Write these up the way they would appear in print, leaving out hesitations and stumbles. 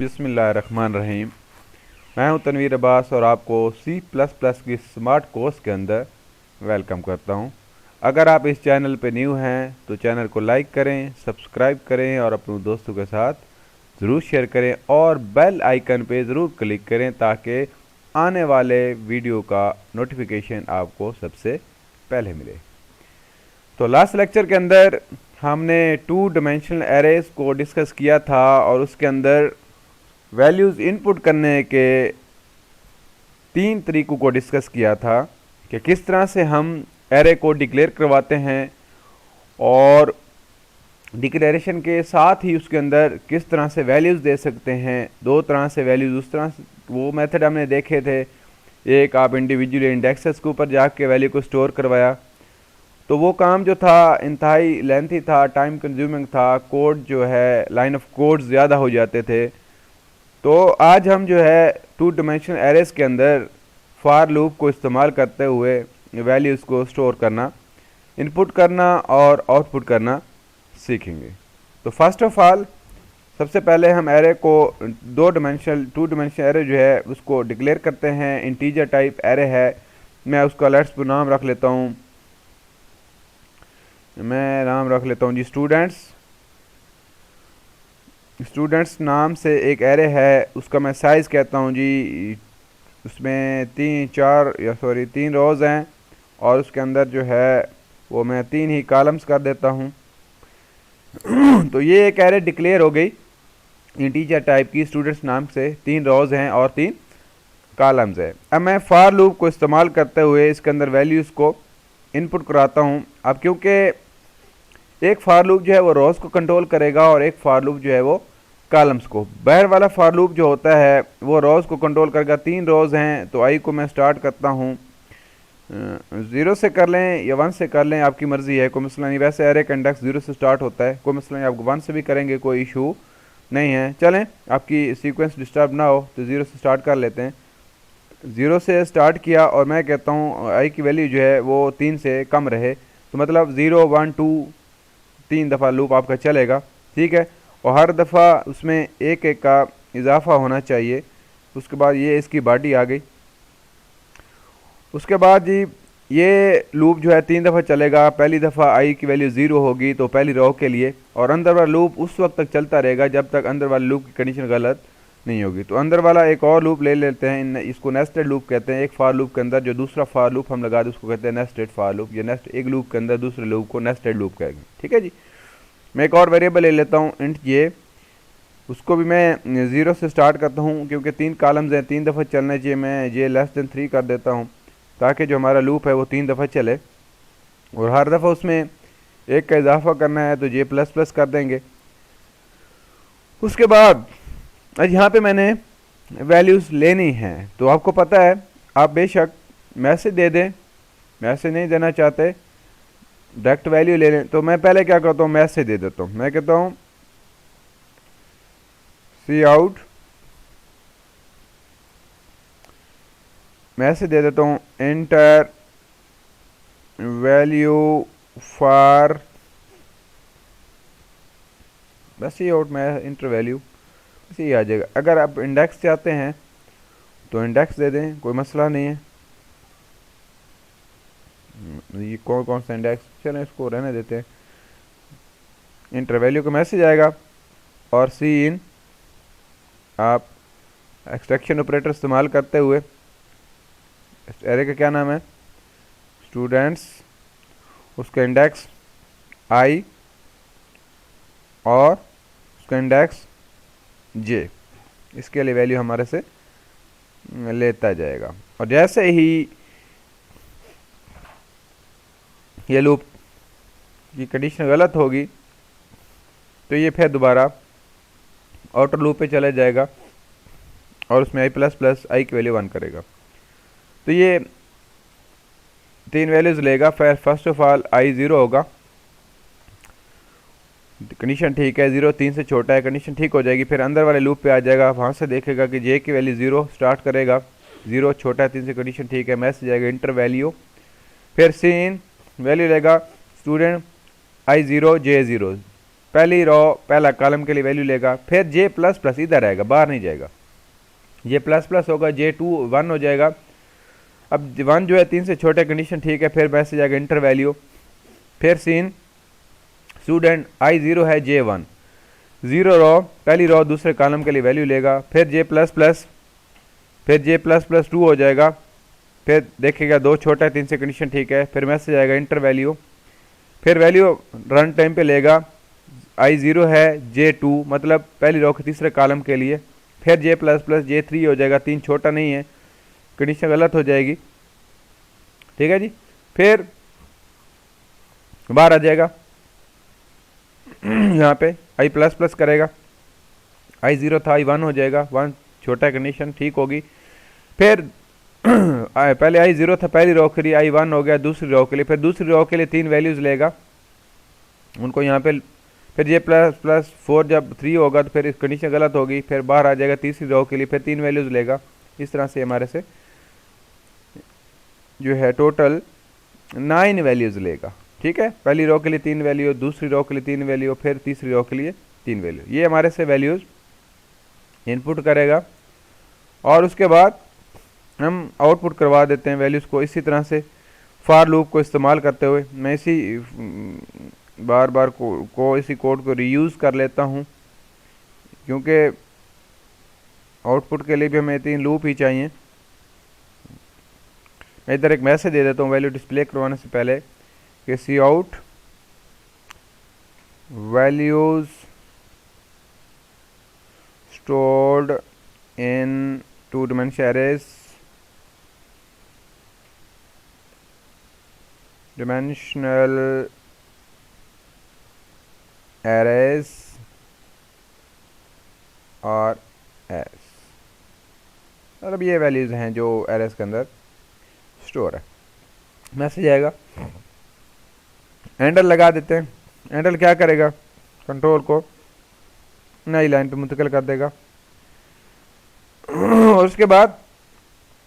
बिस्मिल्लाहिर्रहमानिर्रहीम। मैं हूं तनवीर अब्बास और आपको C++ की स्मार्ट कोर्स के अंदर वेलकम करता हूं। अगर आप इस चैनल पे न्यू हैं तो चैनल को लाइक करें, सब्सक्राइब करें और अपने दोस्तों के साथ ज़रूर शेयर करें और बेल आइकन पे ज़रूर क्लिक करें ताकि आने वाले वीडियो का नोटिफिकेशन आपको सबसे पहले मिले। तो लास्ट लेक्चर के अंदर हमने 2 डायमेंशनल एरेज को डिस्कस किया था और उसके अंदर वैल्यूज़ इनपुट करने के 3 तरीक़ों को डिस्कस किया था कि किस तरह से हम एरे को डिक्लेयर करवाते हैं और डिक्लेरेशन के साथ ही उसके अंदर किस तरह से वैल्यूज़ दे सकते हैं। 2 तरह से वैल्यूज़ उस तरह से वो मेथड हमने देखे थे। एक आप इंडिविजुअल इंडेक्सेस के ऊपर जाके वैल्यू को स्टोर करवाया, तो वो काम जो था इंतहाई लेंथी था, टाइम कंज्यूमिंग था, कोड जो है लाइन ऑफ कोड ज़्यादा हो जाते थे। तो आज हम जो है 2 डायमेंशनल एरेज के अंदर फॉर लूप को इस्तेमाल करते हुए वैल्यूज़ को स्टोर करना, इनपुट करना और आउटपुट करना सीखेंगे। तो फर्स्ट ऑफ ऑल सबसे पहले हम एरे को 2 डायमेंशनल एरे जो है उसको डिक्लेयर करते हैं। इंटीजर टाइप एरे है, मैं उसका लेट्स नाम रख लेता हूँ, जी स्टूडेंट्स नाम से एक एरे है, उसका मैं साइज़ कहता हूँ जी, उसमें 3 रोज़ हैं और उसके अंदर जो है वो मैं 3 ही कॉलम्स कर देता हूँ। तो ये एक एरे डिक्लेयर हो गई इंटीजर टाइप की, स्टूडेंट्स नाम से 3 रोज़ हैं और 3 कॉलम्स है। अब मैं फॉर लूप को इस्तेमाल करते हुए इसके अंदर वैल्यूज़ को इनपुट कराता हूँ। अब क्योंकि एक फॉर लूप जो है वो रोज़ को कंट्रोल करेगा और एक फॉर लूप जो है वो कॉलम्स को। बाहर वाला फॉर लूप जो होता है वो रोज़ को कंट्रोल करेगा। 3 रोज़ हैं तो आई को मैं स्टार्ट करता हूँ, 0 से कर लें या 1 से कर लें, आपकी मर्ज़ी है, कोई मसला नहीं। वैसे एरे का इंडेक्स 0 से स्टार्ट होता है, कोई मसला नहीं, आप 1 से भी करेंगे कोई इशू नहीं है। चलें, आपकी सीक्वेंस डिस्टर्ब ना हो तो 0 से स्टार्ट कर लेते हैं। 0 से स्टार्ट किया और मैं कहता हूँ आई की वैल्यू जो है वो 3 से कम रहे, तो मतलब 0 1 2 3 दफ़ा लूप आपका चलेगा, ठीक है। और हर दफ़ा उसमें एक का इजाफा होना चाहिए। उसके बाद ये इसकी बॉडी आ गई। उसके बाद जी ये लूप जो है 3 दफ़ा चलेगा। पहली दफ़ा आई की वैल्यू 0 होगी तो पहली रो के लिए, और अंदर वाला लूप उस वक्त तक चलता रहेगा जब तक अंदर वाले लूप की कंडीशन गलत नहीं होगी। तो अंदर वाला एक और लूप ले लेते हैं, इसको नेस्टेड लूप कहते हैं। एक फॉर लूप के अंदर जो दूसरा फॉर लूप हम लगा दें उसको कहते हैं नेस्टेड फॉर लूप, या एक लूप के अंदर दूसरे लूप को नेस्टेड लूप कहेंगे, ठीक है जी। मैं एक और वेरिएबल ले लेता हूँ इंट जे, उसको भी मैं 0 से स्टार्ट करता हूँ क्योंकि 3 कॉलम्स हैं, 3 दफ़ा चलना चाहिए। मैं जे लेस देन 3 कर देता हूँ ताकि जो हमारा लूप है वो 3 दफ़ा चले और हर दफ़ा उसमें एक का इजाफा करना है तो जे प्लस प्लस कर देंगे। उसके बाद आज यहाँ पे मैंने वैल्यूज़ लेनी हैं, तो आपको पता है आप बेशक मैसेज दे दें, मैसेज नहीं देना चाहते डायरेक्ट वैल्यू ले लें, तो मैं पहले क्या करता हूँ, मैसेज दे देता हूँ। मैं कहता हूँ सी आउट, मैसेज दे देता हूँ एंटर वैल्यू फॉर, बस ये आउट में इंटर वैल्यू बस ये आ जाएगा। अगर आप इंडेक्स चाहते हैं तो इंडेक्स दे दें, कोई मसला नहीं है। ये कौन सा इंडेक्स, चलें इसको रहने देते हैं। इंटर वैल्यू का मैसेज आएगा और सी इन आप एक्सट्रैक्शन ऑपरेटर इस्तेमाल करते हुए, एरे का क्या नाम है, स्टूडेंट्स, उसका इंडेक्स आई और उसका इंडेक्स जे, इसके लिए वैल्यू हमारे से लेता जाएगा। और जैसे ही ये लूप की कंडीशन गलत होगी तो ये फिर दोबारा आउटर लूप पे चला जाएगा और उसमें आई प्लस प्लस आई की वैल्यू 1 करेगा। तो ये 3 वैल्यूज़ लेगा। फिर फर्स्ट ऑफ ऑल आई 0 होगा, कंडीशन ठीक है, 0 3 से छोटा है, कंडीशन ठीक हो जाएगी। फिर अंदर वाले लूप पे आ जाएगा, वहाँ से देखेगा कि जे की वैल्यू 0 स्टार्ट करेगा, 0 छोटा है 3 से, कंडीशन ठीक है, मैसेज आएगा इंटर वैल्यू। फिर सी इन वैल्यू लेगा स्टूडेंट आई 0 जे 0, पहली रो पहला कॉलम के लिए वैल्यू लेगा, फिर जे प्लस प्लस इधर आएगा, बाहर नहीं जाएगा, जे प्लस प्लस होगा, जे 2 1 हो जाएगा। अब 1 जो है 3 से छोटे कंडीशन ठीक है, फिर मैसेज आएगा इंटर वैल्यू, फिर सीन स्टूडेंट आई 0 है जे 1, 0 रो पहली रो दूसरे कॉलम के लिए वैल्यू लेगा, फिर जे प्लस प्लस, फिर जे प्लस प्लस 2 हो जाएगा, फिर देखेगा 2 छोटा है 3 से कंडीशन ठीक है, फिर मैसेज आएगा इंटर वैल्यू, फिर वैल्यू रन टाइम पे लेगा, आई 0 है जे 2 मतलब पहली रो के तीसरे कॉलम के लिए, फिर जे प्लस प्लस जे 3 हो जाएगा, 3 छोटा नहीं है, कंडीशन गलत हो जाएगी, ठीक है जी। फिर बाहर आ जाएगा यहाँ पे आई प्लस प्लस करेगा, आई 0 था आई 1 हो जाएगा, 1 छोटा कंडीशन ठीक होगी, फिर पहले आई 0 था पहली रो के लिए, आई 1 हो गया दूसरी रो के लिए, फिर दूसरी रो के लिए 3 वैल्यूज लेगा उनको यहाँ पे, फिर जे प्लस प्लस 4 जब 3 होगा तो फिर कंडीशन गलत होगी, फिर बाहर आ जाएगा तीसरी रो के लिए, फिर 3 वैल्यूज लेगा। इस तरह से हमारे से जो है टोटल 9 वैल्यूज लेगा, ठीक है। पहली रो के लिए 3 वैल्यू, दूसरी रो के लिए 3 वैल्यू, फिर तीसरी रो के लिए 3 वैल्यू, ये हमारे से वैल्यूज इनपुट करेगा और उसके बाद हम आउटपुट करवा देते हैं वैल्यूज़ को। इसी तरह से फॉर लूप को इस्तेमाल करते हुए मैं इसी बार बार इसी कोड को रीयूज़ कर लेता हूँ, क्योंकि आउटपुट के लिए भी हमें 3 लूप ही चाहिए। मैं इधर एक मैसेज दे देता हूँ वैल्यू डिस्प्ले करवाने से पहले कि see out values stored in 2 dimensional arrays और एस, मतलब ये वैल्यूज़ हैं जो एरेस के अंदर स्टोर है। मैसेज आएगा, एंटर लगा देते हैं। एंटर क्या करेगा, कंट्रोल को नई लाइन पे मुंतकिल कर देगा और उसके बाद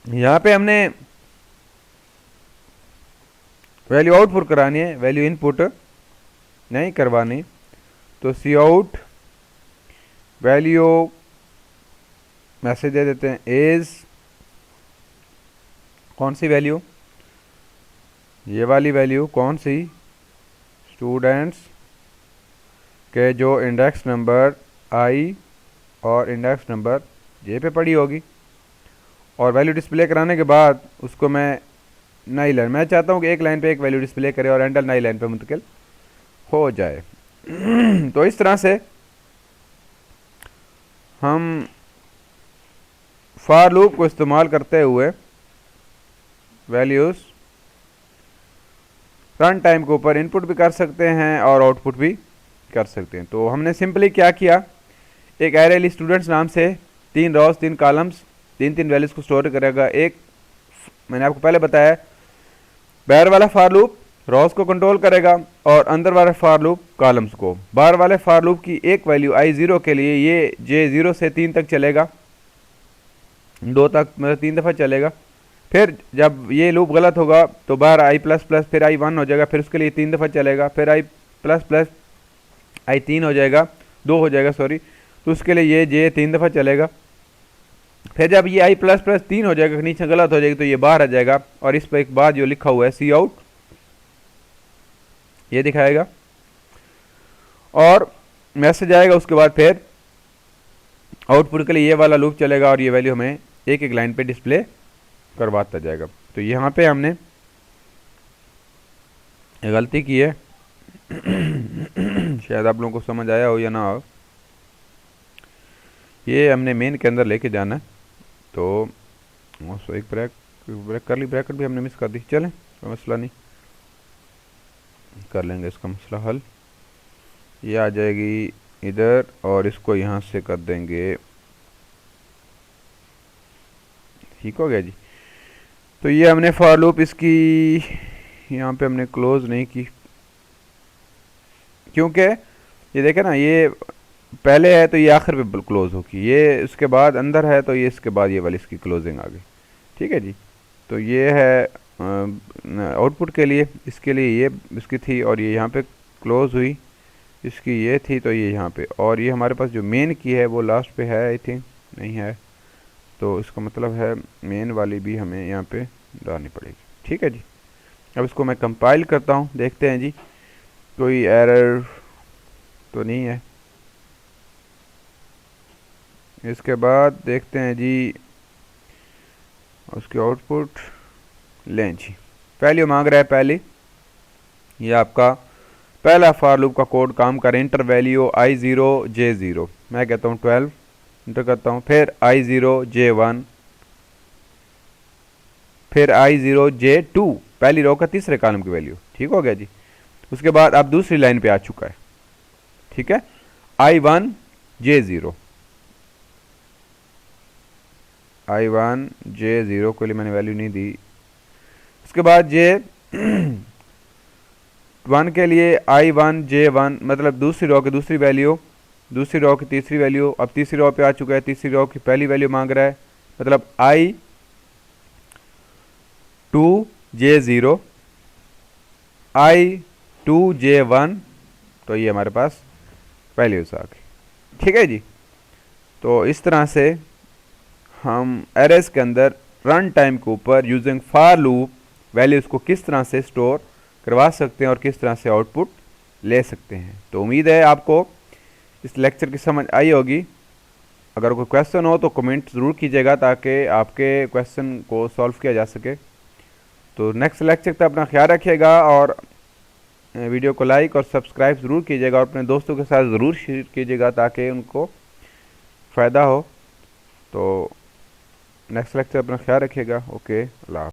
यहाँ पे हमने वैल्यू आउटपुट करानी है, वैल्यू इनपुट नहीं करवानी, तो सी आउट वैल्यू मैसेज दे देते हैं इज, कौन सी वैल्यू, ये वाली वैल्यू, कौन सी, स्टूडेंट्स के जो इंडेक्स नंबर आई और इंडेक्स नंबर जे पे पड़ी होगी। और वैल्यू डिस्प्ले कराने के बाद उसको मैं नई लाइन, मैं चाहता हूँ कि एक लाइन पे एक वैल्यू डिस्प्ले करे और एंटर नई लाइन पे मुंतकिल हो जाए। तो इस तरह से हम फॉर लूप को इस्तेमाल करते हुए वैल्यूज़ रन टाइम के ऊपर इनपुट भी कर सकते हैं और आउटपुट भी कर सकते हैं। तो हमने सिंपली क्या किया, एक एरे ली स्टूडेंट्स नाम से, 3 रोज 3 कॉलम्स, 3 वैल्यूज़ को स्टोर करेगा। एक मैंने आपको पहले बताया बाहर वाला फॉर लूप रोज को कंट्रोल करेगा और अंदर वाला फॉर लूप कॉलम्स को। बाहर वाले फॉर लूप की एक वैल्यू आई 0 के लिए ये जे 0 से 3 तक चलेगा, 2 तक मतलब 3 दफ़ा चलेगा। फिर जब ये लूप गलत होगा तो बाहर आई प्लस प्लस, फिर आई 1 हो जाएगा, फिर उसके लिए 3 दफ़ा चलेगा, फिर आई प्लस प्लस आई 3 हो जाएगा, 2 हो जाएगा सॉरी, तो उसके लिए ये जे 3 दफ़ा चलेगा। फिर जब ये आई प्लस प्लस 3 हो जाएगा, नीचे गलत हो जाएगी तो ये बाहर आ जाएगा और इस पर एक बार जो लिखा हुआ है सी आउट ये दिखाएगा और मैसेज आएगा। उसके बाद फिर आउटपुट के लिए ये वाला लूप चलेगा और ये वैल्यू हमें एक एक लाइन पे डिस्प्ले करवाता जाएगा। तो यहाँ पे हमने गलती की है शायद आप लोगों को समझ आया हो या ना हो। ये हमने मेन के अंदर लेके जाना है, तो एक ब्रैक करली ब्रैकेट भी हमने मिस कर दी, चलें कोई मसला नहीं, कर लेंगे इसका मसला हल। ये आ जाएगी इधर और इसको यहाँ से कर देंगे, ठीक हो गया जी। तो ये हमने फॉर लूप इसकी यहाँ पे हमने क्लोज नहीं की, क्योंकि ये देखें ना, ये पहले है तो ये आखिर पे क्लोज होगी, ये उसके बाद अंदर है तो ये इसके बाद ये वाली इसकी क्लोजिंग आ गई, ठीक है जी। तो ये है आउटपुट के लिए, इसके लिए ये इसकी थी और ये यहाँ पे क्लोज हुई इसकी ये थी तो ये यहाँ पे, और ये हमारे पास जो मेन की है वो लास्ट पे है आई थिंक, नहीं है, तो इसका मतलब है मेन वाली भी हमें यहाँ पे डालनी पड़ेगी। ठीक है जी, अब इसको मैं कंपाइल करता हूँ, देखते हैं जी कोई एरर तो नहीं है। इसके बाद देखते हैं जी उसकी आउटपुट, लें जी वैल्यू मांग रहा है पहली, ये आपका पहला फॉर लूप का कोड काम करे। इंटर वैल्यू i0j0, मैं कहता हूँ 12, इंटर करता हूँ, फिर i0j1, फिर i0j2, पहली रो का तीसरे कॉलम की वैल्यू। ठीक हो गया जी। उसके बाद अब दूसरी लाइन पे आ चुका है, ठीक है, i1j0, i1j0 के लिए मैंने वैल्यू नहीं दी। उसके बाद j1 के लिए i1j1, मतलब दूसरी रो की दूसरी वैल्यू, दूसरी रो की तीसरी वैल्यू, अब तीसरी रो पे आ चुका है, तीसरी रो की पहली वैल्यू मांग रहा है, मतलब i2j0, i2j1, तो ये हमारे पास वैल्यूज आ गई। ठीक है जी। तो इस तरह से हम एरेस के अंदर रन टाइम के ऊपर यूजिंग फॉर लूप वैल्यूज़ को किस तरह से स्टोर करवा सकते हैं और किस तरह से आउटपुट ले सकते हैं। तो उम्मीद है आपको इस लेक्चर की समझ आई होगी। अगर कोई क्वेश्चन हो तो कमेंट ज़रूर कीजिएगा ताकि आपके क्वेश्चन को सॉल्व किया जा सके। तो नेक्स्ट लेक्चर तक अपना ख्याल रखिएगा और वीडियो को लाइक और सब्सक्राइब ज़रूर कीजिएगा और अपने दोस्तों के साथ ज़रूर शेयर कीजिएगा ताकि उनको फ़ायदा हो। तो नेक्स्ट लेक्चर अपना ख्याल रखिएगा। ओके, अल्लाह।